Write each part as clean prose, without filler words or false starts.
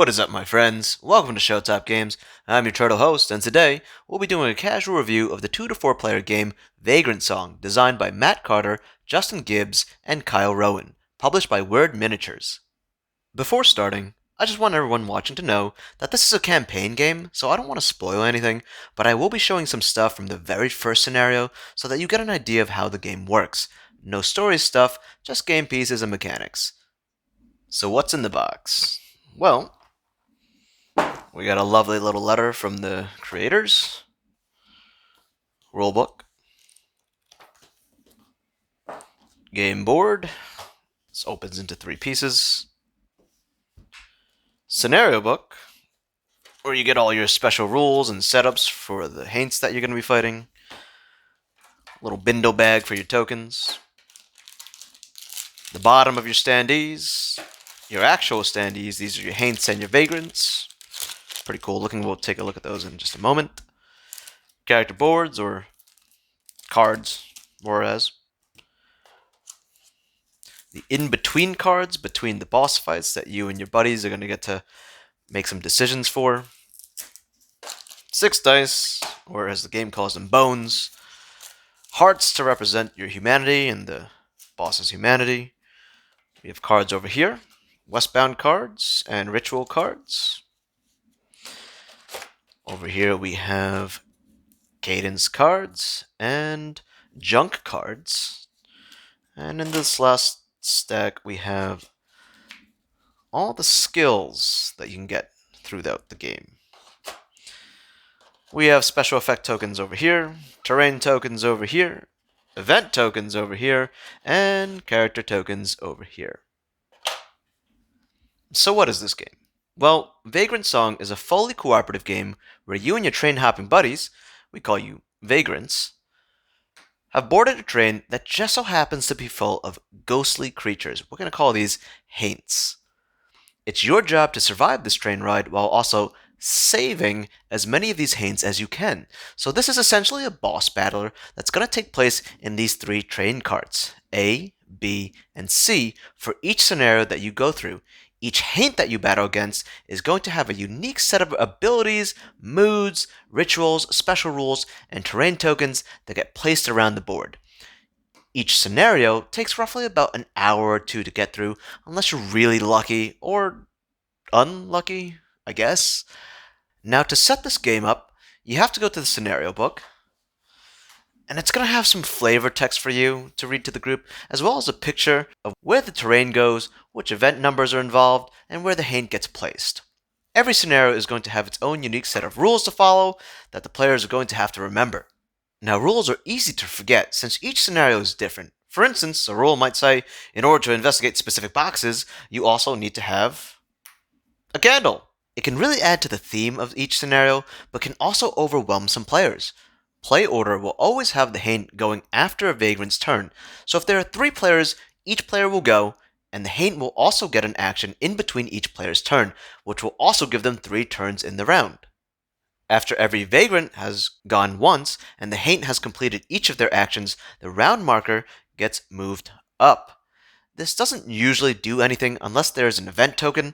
What is up, my friends? Welcome to Showtop Games. I'm your turtle host, and today we'll be doing a casual review of the 2 to 4 player game Vagrantsong, designed by Matt Carter, Justin Gibbs, and Kyle Rowan, published by Word Miniatures. Before starting, I just want everyone watching to know that this is a campaign game, so I don't want to spoil anything, but I will be showing some stuff from the very first scenario so that you get an idea of how the game works. No story stuff, just game pieces and mechanics. So what's in the box? Well, we got a lovely little letter from the creators, rulebook, game board. This opens into 3 pieces. Scenario book, where you get all your special rules and setups for the haints that you're going to be fighting. Little bindle bag for your tokens. The bottom of your standees, your actual standees. These are your haints and your vagrants. Pretty cool looking. We'll take a look at those in just a moment. Character boards, or cards, more as. The in-between cards between the boss fights that you and your buddies are going to get to make some decisions for. 6 dice, or as the game calls them, bones. Hearts to represent your humanity and the boss's humanity. We have cards over here. Westbound cards and ritual cards. Over here we have cadence cards and junk cards. And in this last stack we have all the skills that you can get throughout the game. We have special effect tokens over here, terrain tokens over here, event tokens over here, and character tokens over here. So what is this game? Well, Vagrantsong is a fully cooperative game where you and your train hopping buddies, we call you vagrants, have boarded a train that just so happens to be full of ghostly creatures. We're going to call these haints. It's your job to survive this train ride while also saving as many of these haints as you can. So this is essentially a boss battler that's going to take place in these 3 train carts, A, B, and C, for each scenario that you go through. Each haint that you battle against is going to have a unique set of abilities, moods, rituals, special rules, and terrain tokens that get placed around the board. Each scenario takes roughly about an hour or 2 to get through, unless you're really lucky, or unlucky, I guess. Now, to set this game up, you have to go to the scenario book, and it's going to have some flavor text for you to read to the group, as well as a picture of where the terrain goes, which event numbers are involved, and where the haint gets placed. Every scenario is going to have its own unique set of rules to follow that the players are going to have to remember. Now, rules are easy to forget since each scenario is different. For instance, a rule might say, in order to investigate specific boxes, you also need to have a candle. It can really add to the theme of each scenario, but can also overwhelm some players. Play order will always have the haint going after a vagrant's turn, so if there are 3 players, each player will go, and the haint will also get an action in between each player's turn, which will also give them 3 turns in the round. After every vagrant has gone once, and the haint has completed each of their actions, the round marker gets moved up. This doesn't usually do anything unless there is an event token,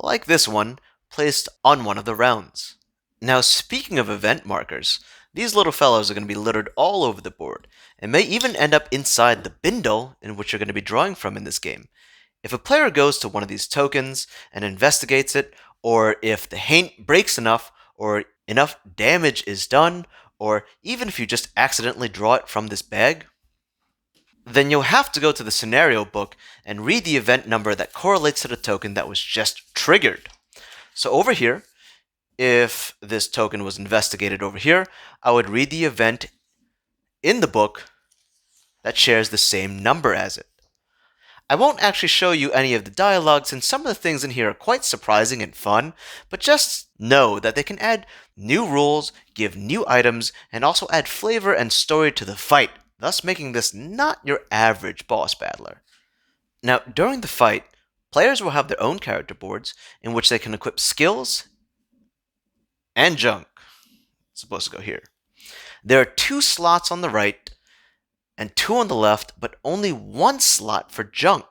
like this one, placed on one of the rounds. Now, speaking of event markers, these little fellows are going to be littered all over the board, and may even end up inside the bindle in which you're going to be drawing from in this game. If a player goes to one of these tokens and investigates it, or if the haint breaks enough, or enough damage is done, or even if you just accidentally draw it from this bag, then you'll have to go to the scenario book and read the event number that correlates to the token that was just triggered. So over here, if this token was investigated over here, I would read the event in the book that shares the same number as it. I won't actually show you any of the dialogue since some of the things in here are quite surprising and fun, but just know that they can add new rules, give new items, and also add flavor and story to the fight, thus making this not your average boss battler. Now, during the fight, players will have their own character boards in which they can equip skills and junk. It's supposed to go here. There are 2 slots on the right and 2 on the left, but only 1 slot for junk.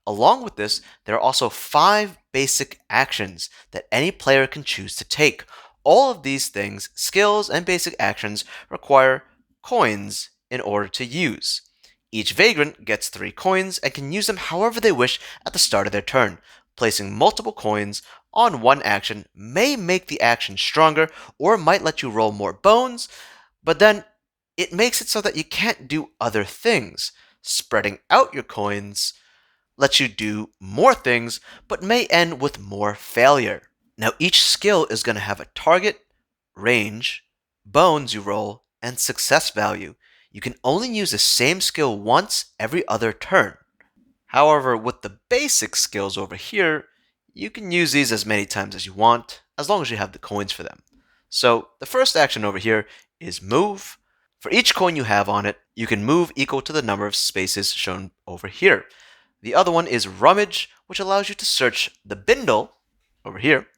Along with this, there are also 5 basic actions that any player can choose to take. All of these things, skills and basic actions, require coins in order to use. Each Vagrant gets 3 coins and can use them however they wish at the start of their turn. Placing multiple coins on one action may make the action stronger or might let you roll more bones, but then it makes it so that you can't do other things. Spreading out your coins lets you do more things, but may end with more failure. Now, each skill is going to have a target, range, bones you roll, and success value. You can only use the same skill once every other turn. However, with the basic skills over here, you can use these as many times as you want, as long as you have the coins for them. So, the first action over here is move. For each coin you have on it, you can move equal to the number of spaces shown over here. The other one is rummage, which allows you to search the bindle, over here,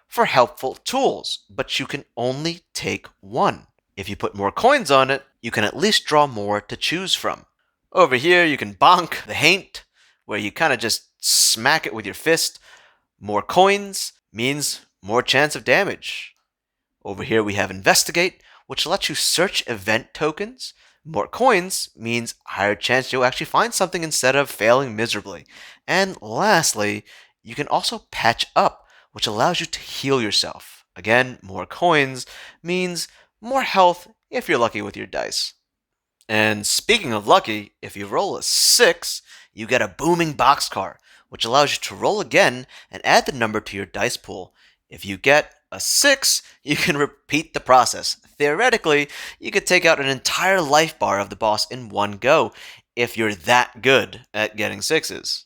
for helpful tools, but you can only take one. If you put more coins on it, you can at least draw more to choose from. Over here, you can bonk the haint, where you kind of just smack it with your fist. More coins means more chance of damage. Over here, we have investigate, which lets you search event tokens. More coins means higher chance you'll actually find something instead of failing miserably. And lastly, you can also patch up, which allows you to heal yourself. Again, more coins means more health if you're lucky with your dice. And speaking of lucky, if you roll a 6, you get a booming boxcar, which allows you to roll again and add the number to your dice pool. If you get a 6, you can repeat the process. Theoretically, you could take out an entire life bar of the boss in one go if you're that good at getting 6s.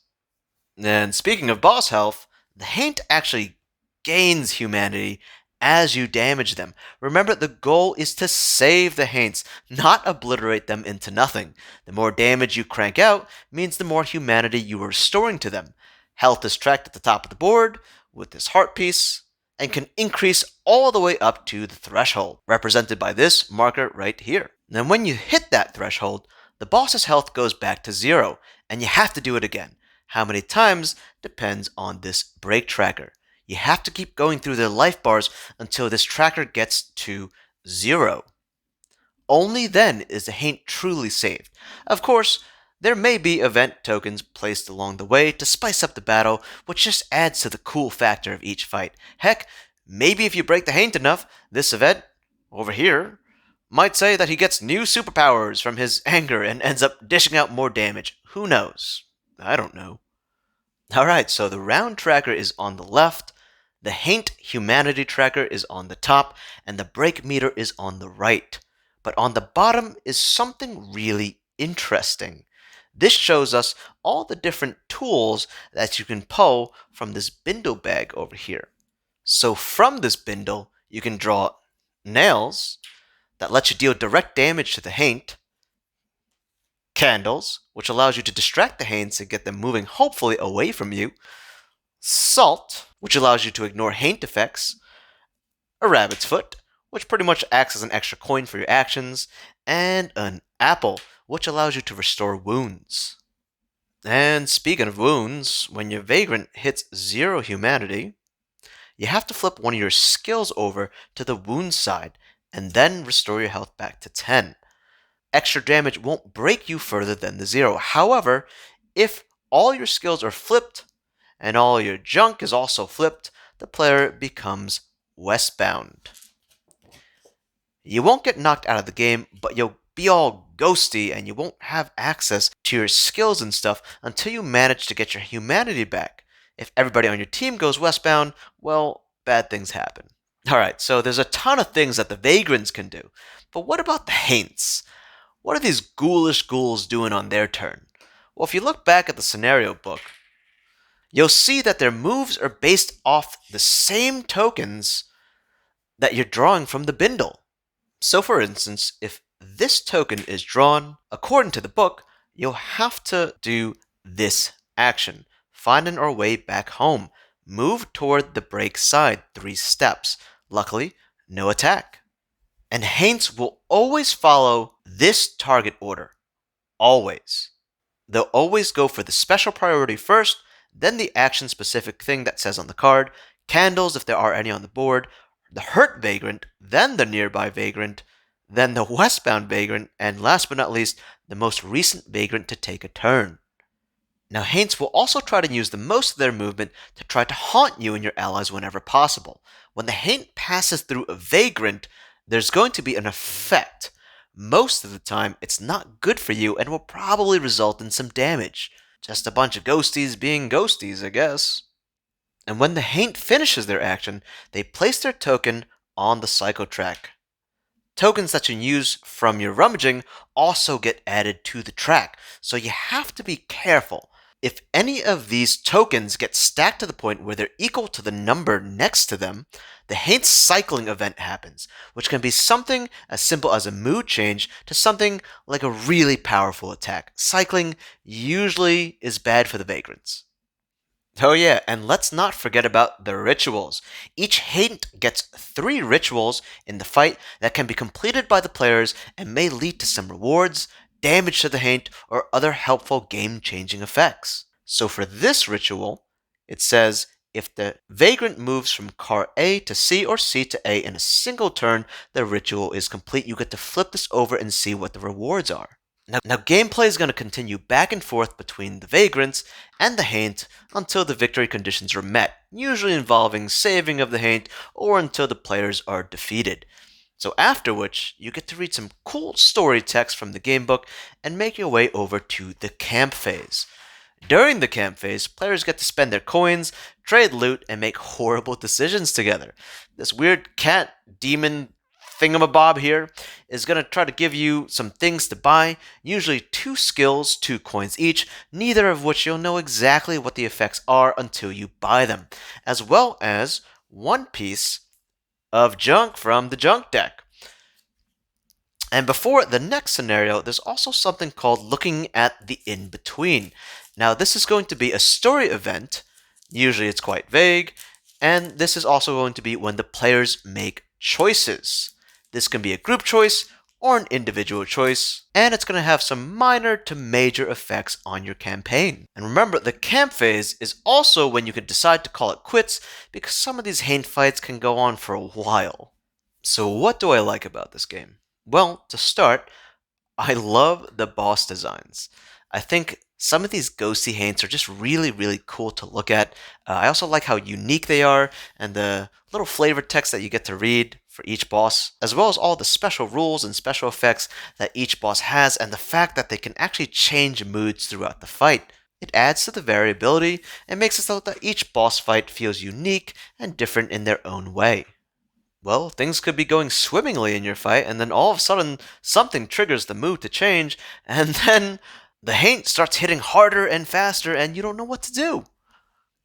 And speaking of boss health, the Haint actually gains humanity as you damage them. Remember, the goal is to save the Haints, not obliterate them into nothing. The more damage you crank out means the more humanity you are restoring to them. Health is tracked at the top of the board with this heart piece and can increase all the way up to the threshold, represented by this marker right here. Then when you hit that threshold, the boss's health goes back to 0, and you have to do it again. How many times depends on this break tracker. You have to keep going through their life bars until this tracker gets to 0. Only then is the Haint truly saved. Of course, there may be event tokens placed along the way to spice up the battle, which just adds to the cool factor of each fight. Heck, maybe if you break the Haint enough, this event, over here, might say that he gets new superpowers from his anger and ends up dishing out more damage. Who knows? I don't know. Alright, so the round tracker is on the left, the Haint humanity tracker is on the top, and the break meter is on the right. But on the bottom is something really interesting. This shows us all the different tools that you can pull from this bindle bag over here. So from this bindle, you can draw nails that let you deal direct damage to the Haint, candles, which allows you to distract the Haints and get them moving hopefully away from you, salt, which allows you to ignore Haint effects, a rabbit's foot, which pretty much acts as an extra coin for your actions, and an apple, which allows you to restore wounds. And speaking of wounds, when your Vagrant hits 0 humanity, you have to flip one of your skills over to the wound side, and then restore your health back to 10. Extra damage won't break you further than the 0. However, if all your skills are flipped, and all your junk is also flipped, the player becomes westbound. You won't get knocked out of the game, but you'll be all ghosty and you won't have access to your skills and stuff until you manage to get your humanity back. If everybody on your team goes westbound, well, bad things happen. Alright, so there's a ton of things that the Vagrants can do, but what about the Haints? What are these ghoulish ghouls doing on their turn? Well, if you look back at the scenario book, you'll see that their moves are based off the same tokens that you're drawing from the bindle. So for instance, if this token is drawn, according to the book, you'll have to do this action. Finding our way back home. Move toward the break side 3 steps. Luckily, no attack. And Haints will always follow this target order. Always. They'll always go for the special priority first, then the action specific thing that says on the card, candles if there are any on the board, the hurt vagrant, then the nearby vagrant, then the westbound vagrant, and last but not least, the most recent vagrant to take a turn. Now, Haints will also try to use the most of their movement to try to haunt you and your allies whenever possible. When the Haint passes through a vagrant, there's going to be an effect. Most of the time, it's not good for you and will probably result in some damage. Just a bunch of ghosties being ghosties, I guess. And when the Haint finishes their action, they place their token on the Psycho track. Tokens that you use from your rummaging also get added to the track, so you have to be careful. If any of these tokens get stacked to the point where they're equal to the number next to them, the Haint cycling event happens, which can be something as simple as a mood change to something like a really powerful attack. Cycling usually is bad for the vagrants. Oh yeah, and let's not forget about the rituals. Each Haint gets 3 rituals in the fight that can be completed by the players and may lead to some rewards, damage to the Haint, or other helpful game-changing effects. So for this ritual, it says, if the Vagrant moves from car A to C or C to A in a single turn, the ritual is complete. You get to flip this over and see what the rewards are. Now gameplay is going to continue back and forth between the Vagrants and the Haint until the victory conditions are met, usually involving saving of the Haint or until the players are defeated. So after which, you get to read some cool story text from the gamebook and make your way over to the camp phase. During the camp phase, players get to spend their coins, trade loot, and make horrible decisions together. This weird cat demon thingamabob here is going to try to give you some things to buy, usually 2 skills, 2 coins each, neither of which you'll know exactly what the effects are until you buy them, as well as 1 piece of junk from the junk deck. And before the next scenario, there's also something called looking at the in-between. Now, this is going to be a story event. Usually it's quite vague. And this is also going to be when the players make choices. This can be a group choice or an individual choice, and it's going to have some minor to major effects on your campaign. And remember, the camp phase is also when you can decide to call it quits, because some of these Haint fights can go on for a while. So what do I like about this game? Well, to start, I love the boss designs. I think some of these ghosty Haints are just really, really cool to look at. I also like how unique they are and the little flavor text that you get to read for each boss, as well as all the special rules and special effects that each boss has, and the fact that they can actually change moods throughout the fight. It adds to the variability and makes it so that each boss fight feels unique and different in their own way. Well, things could be going swimmingly in your fight, and then all of a sudden, something triggers the mood to change, and then the Haint starts hitting harder and faster, and you don't know what to do.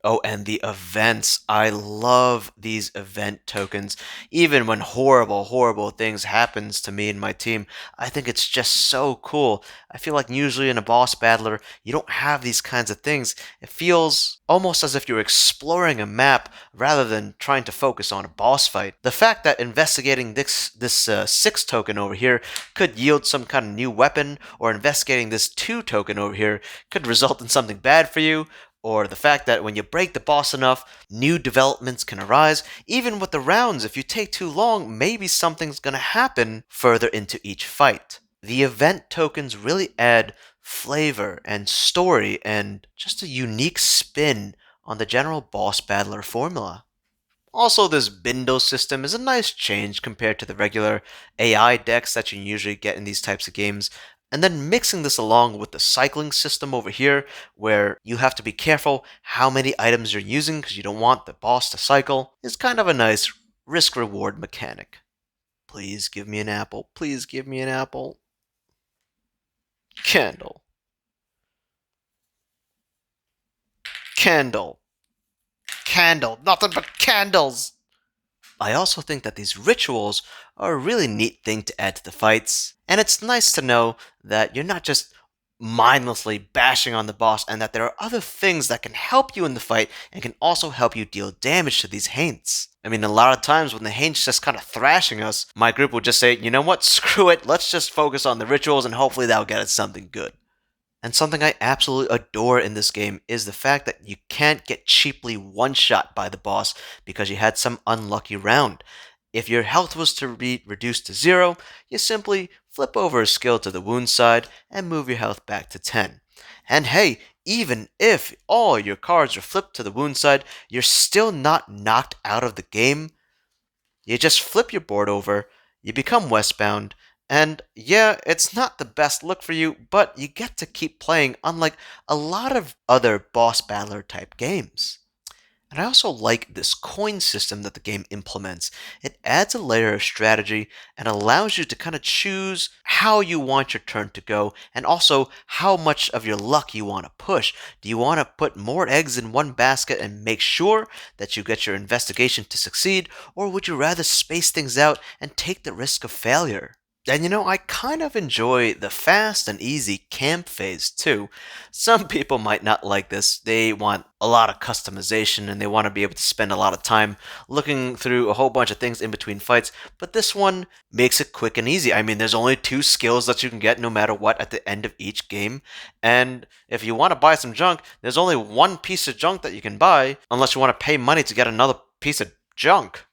Oh, and the events. I love these event tokens. Even when horrible, horrible things happens to me and my team, I think it's just so cool. I feel like usually in a boss battler, you don't have these kinds of things. It feels almost as if you're exploring a map rather than trying to focus on a boss fight. The fact that investigating this 6 token over here could yield some kind of new weapon, or investigating this 2 token over here could result in something bad for you, or the fact that when you break the boss enough, new developments can arise. Even with the rounds, if you take too long, maybe something's going to happen further into each fight. The event tokens really add flavor and story and just a unique spin on the general boss battler formula. Also, this Bindo system is a nice change compared to the regular AI decks that you usually get in these types of games. And then mixing this along with the cycling system over here, where you have to be careful how many items you're using because you don't want the boss to cycle, is kind of a nice risk-reward mechanic. Please give me an apple. Please give me an apple. Candle. Candle. Candle. Nothing but candles! I also think that these rituals are a really neat thing to add to the fights, and it's nice to know that you're not just mindlessly bashing on the boss, and that there are other things that can help you in the fight and can also help you deal damage to these Haints. I mean, a lot of times when the Haint's just kind of thrashing us, my group will just say, you know what, screw it, let's just focus on the rituals and hopefully that'll get us something good. And something I absolutely adore in this game is the fact that you can't get cheaply one-shot by the boss because you had some unlucky round. If your health was to be reduced to 0, you simply flip over a skill to the wound side and move your health back to 10. And hey, even if all your cards are flipped to the wound side, you're still not knocked out of the game. You just flip your board over, you become westbound, and yeah, it's not the best look for you, but you get to keep playing unlike a lot of other boss battler type games. And I also like this coin system that the game implements. It adds a layer of strategy and allows you to kind of choose how you want your turn to go and also how much of your luck you want to push. Do you want to put more eggs in one basket and make sure that you get your investigation to succeed, or would you rather space things out and take the risk of failure? And I kind of enjoy the fast and easy camp phase too. Some people might not like this. They want a lot of customization and they want to be able to spend a lot of time looking through a whole bunch of things in between fights. But this one makes it quick and easy. I mean, there's only two skills that you can get no matter what at the end of each game. And if you want to buy some junk, there's only one piece of junk that you can buy unless you want to pay money to get another piece of junk.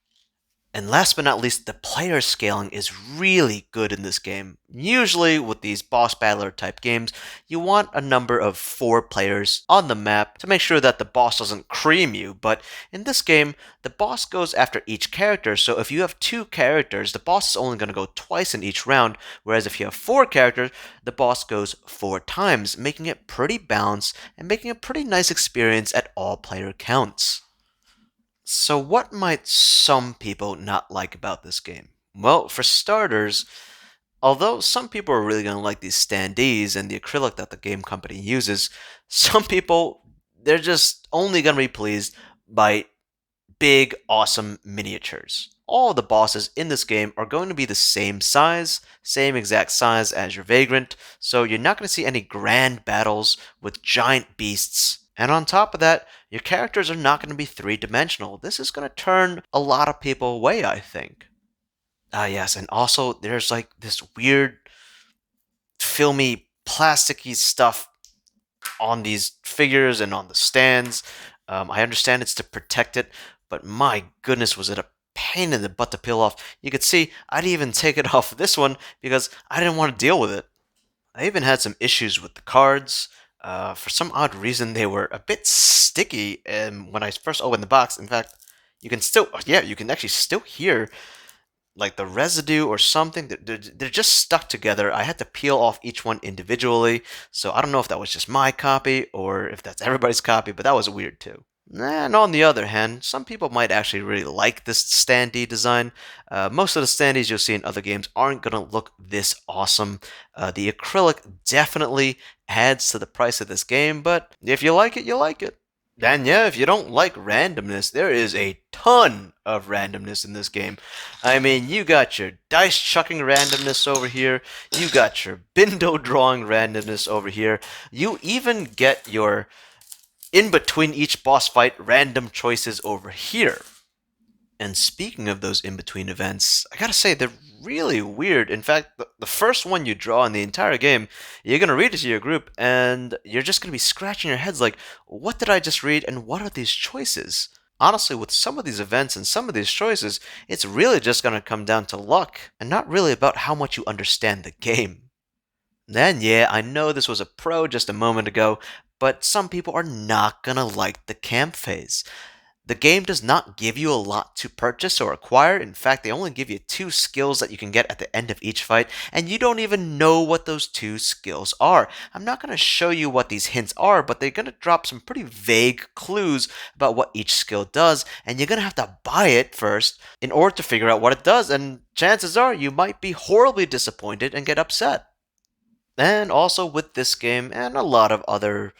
And last but not least, the player scaling is really good in this game. Usually, with these boss battler type games, you want a number of 4 players on the map to make sure that the boss doesn't cream you. But in this game, the boss goes after each character, so if you have 2 characters, the boss is only going to go twice in each round, whereas if you have 4 characters, the boss goes 4 times, making it pretty balanced and making a pretty nice experience at all player counts. So, what might some people not like about this game? Well, for starters, although some people are really going to like these standees and the acrylic that the game company uses, some people, they're just only going to be pleased by big, awesome miniatures. All the bosses in this game are going to be the same size, same exact size as your Vagrant, so you're not going to see any grand battles with giant beasts. And on top of that, your characters are not going to be three-dimensional. This is going to turn a lot of people away, I think. Ah, yes, and also there's like this weird, filmy, plasticky stuff on these figures and on the stands. I understand it's to protect it, but my goodness, was it a pain in the butt to peel off. You could see I didn't even take it off this one because I didn't want to deal with it. I even had some issues with the cards. For some odd reason, they were a bit sticky when I first opened the box. In fact, you can still, yeah, you can actually still hear like the residue or something. They're just stuck together. I had to peel off each one individually, so I don't know if that was just my copy or if that's everybody's copy, but that was weird too. And on the other hand, some people might actually really like this standee design. Most of the standees you'll see in other games aren't going to look this awesome. The acrylic definitely adds to the price of this game, but if you like it, you like it. And yeah, if you don't like randomness, there is a ton of randomness in this game. I mean, you got your dice chucking randomness over here, you got your bindo drawing randomness over here, you even get your in between each boss fight random choices over here. And speaking of those in between events, I gotta say, they're really weird. In fact, the first one you draw in the entire game, you're gonna read it to your group, and you're just gonna be scratching your heads like, what did I just read, and what are these choices? Honestly, with some of these events and some of these choices, it's really just gonna come down to luck, and not really about how much you understand the game. Then, yeah, I know this was a pro just a moment ago, but some people are not gonna like the camp phase. The game does not give you a lot to purchase or acquire. In fact, they only give you 2 skills that you can get at the end of each fight, and you don't even know what those 2 skills are. I'm not going to show you what these hints are, but they're going to drop some pretty vague clues about what each skill does, and you're going to have to buy it first in order to figure out what it does, and chances are you might be horribly disappointed and get upset. And also with this game and a lot of other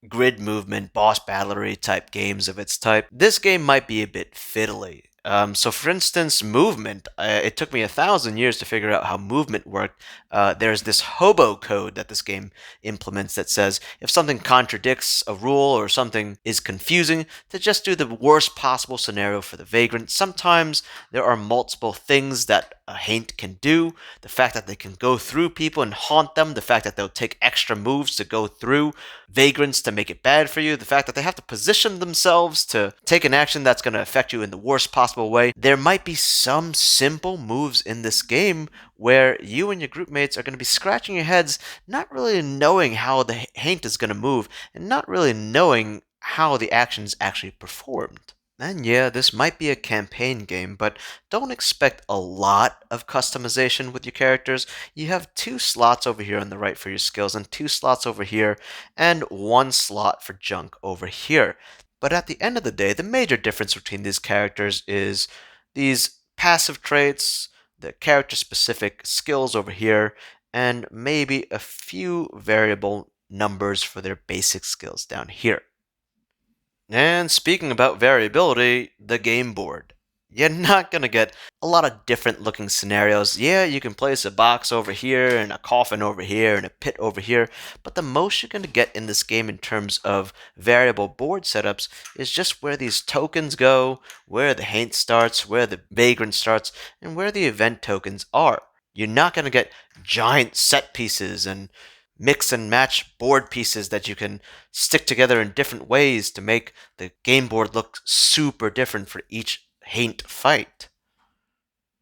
grid movement, boss battlery type games of its type, this game might be a bit fiddly. So, for instance, movement. It took me 1,000 years to figure out how movement worked. There's this hobo code that this game implements that says if something contradicts a rule or something is confusing, to just do the worst possible scenario for the vagrant. Sometimes there are multiple things that a haint can do. The fact that they can go through people and haunt them, the fact that they'll take extra moves to go through vagrants to make it bad for you, the fact that they have to position themselves to take an action that's going to affect you in the worst possible way. There might be some simple moves in this game where you and your group mates are going to be scratching your heads, not really knowing how the haint is going to move, and not really knowing how the action is actually performed. And yeah, this might be a campaign game, but don't expect a lot of customization with your characters. You have two slots over here on the right for your skills, and two slots over here, and one slot for junk over here. But at the end of the day, the major difference between these characters is these passive traits, the character specific skills over here, and maybe a few variable numbers for their basic skills down here. And speaking about variability, the game board. You're not going to get a lot of different looking scenarios. Yeah, you can place a box over here, and a coffin over here, and a pit over here, but the most you're going to get in this game in terms of variable board setups is just where these tokens go, where the haint starts, where the vagrant starts, and where the event tokens are. You're not going to get giant set pieces and mix and match board pieces that you can stick together in different ways to make the game board look super different for each haint fight.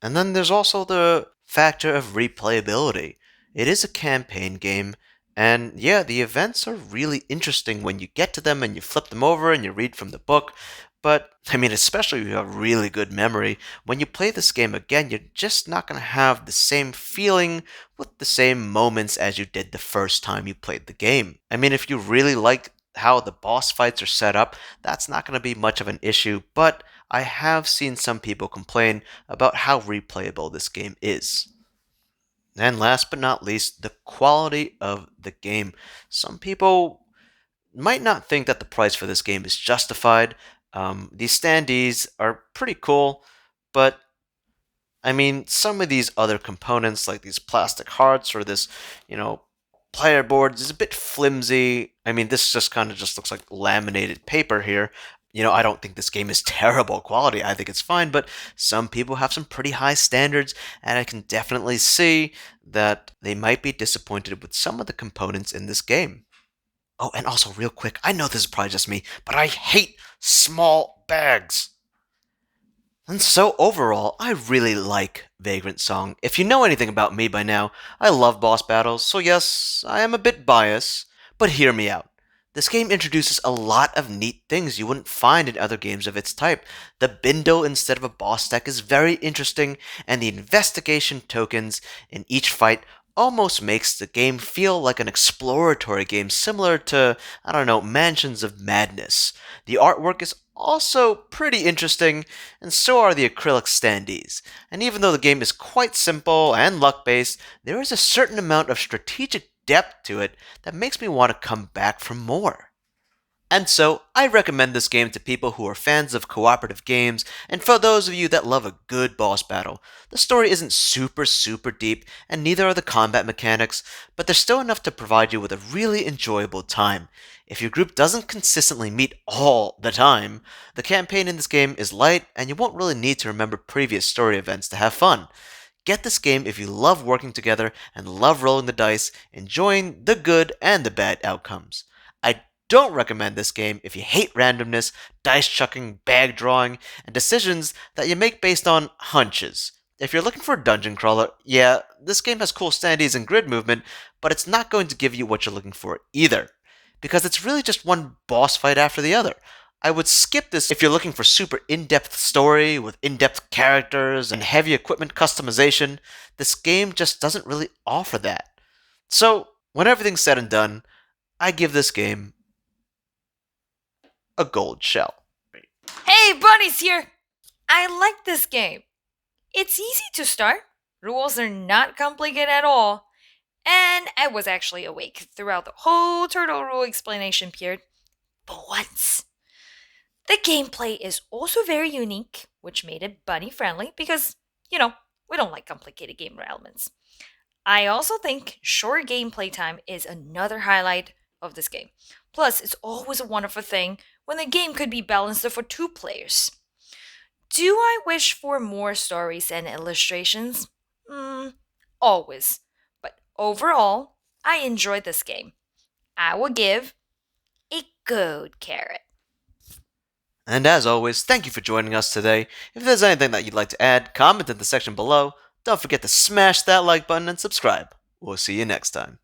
And then there's also the factor of replayability. It is a campaign game, and yeah, the events are really interesting when you get to them and you flip them over and you read from the book. But, I mean, especially if you have really good memory, when you play this game again, you're just not going to have the same feeling with the same moments as you did the first time you played the game. I mean, if you really like how the boss fights are set up, that's not going to be much of an issue, but I have seen some people complain about how replayable this game is. And last but not least, the quality of the game. Some people might not think that the price for this game is justified. These standees are pretty cool, but I mean, some of these other components, like these plastic hearts or this, player board, is a bit flimsy. I mean, this just kind of just looks like laminated paper here. I don't think this game is terrible quality. I think it's fine, but some people have some pretty high standards, and I can definitely see that they might be disappointed with some of the components in this game. Oh, and also, real quick, I know this is probably just me, but I hate small bags. And so overall, I really like Vagrantsong. If you know anything about me by now, I love boss battles, so yes, I am a bit biased, but hear me out. This game introduces a lot of neat things you wouldn't find in other games of its type. The Bindo instead of a boss deck is very interesting, and the investigation tokens in each fight almost makes the game feel like an exploratory game similar to, I don't know, Mansions of Madness. The artwork is also pretty interesting, and so are the acrylic standees. And even though the game is quite simple and luck-based, there is a certain amount of strategic depth to it that makes me want to come back for more. And so, I recommend this game to people who are fans of cooperative games, and for those of you that love a good boss battle. The story isn't super deep, and neither are the combat mechanics, but there's still enough to provide you with a really enjoyable time. If your group doesn't consistently meet all the time, the campaign in this game is light, and you won't really need to remember previous story events to have fun. Get this game if you love working together and love rolling the dice, enjoying the good and the bad outcomes. I don't recommend this game if you hate randomness, dice chucking, bag drawing, and decisions that you make based on hunches. If you're looking for a dungeon crawler, yeah, this game has cool standees and grid movement, but it's not going to give you what you're looking for either, because it's really just one boss fight after the other. I would skip this if you're looking for super in-depth story with in-depth characters and heavy equipment customization. This game just doesn't really offer that. So, when everything's said and done, I give this game a gold shell. Hey, Bunny's here! I like this game. It's easy to start, rules are not complicated at all, and I was actually awake throughout the whole turtle rule explanation period. But once The gameplay is also very unique, which made it bunny friendly because, you know, we don't like complicated game elements. I also think short gameplay time is another highlight of this game. Plus, it's always a wonderful thing when the game could be balanced for two players. Do I wish for more stories and illustrations? Always. But overall, I enjoyed this game. I will give a good carrot. And as always, thank you for joining us today. If there's anything that you'd like to add, comment in the section below. Don't forget to smash that like button and subscribe. We'll see you next time.